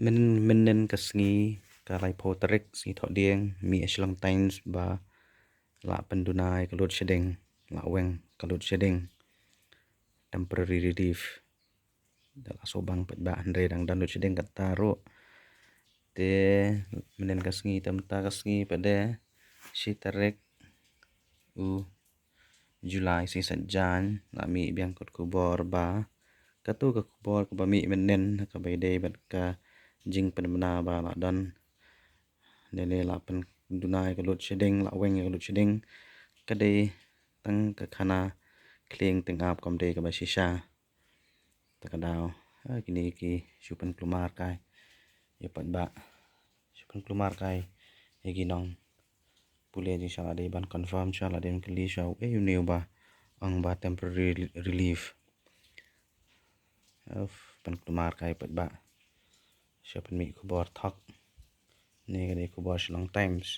Menen kasngi kalai poterik si thọ dieng mi aslang times ba la pendunai kalut shedeng la weng kalut shedeng temporary relief dala sobang pet ba andre dang dan lut shedeng kataro te menen kasngi tamta kasngi pede si tarek u Julai si sajan la mi biang kot kubor ba katu ka kubor ka ba mi menen ka bai dei bat ka jing pen bena ba la dan lele la pen dunai ka lut shedeng la weng ka lut shedeng ka dei tang ka khana kleng teng ap kom dei ka ba shisha ta ka daw kini ki supan klumar kai ya pat ba supan klumar kai egi nong pule ji shala dei ban confirm shala den kli shaw e yu ba ang ba temporary relief of pan klumar kai pat ba siapa mi kubor thak ne ga dei kubor shlang times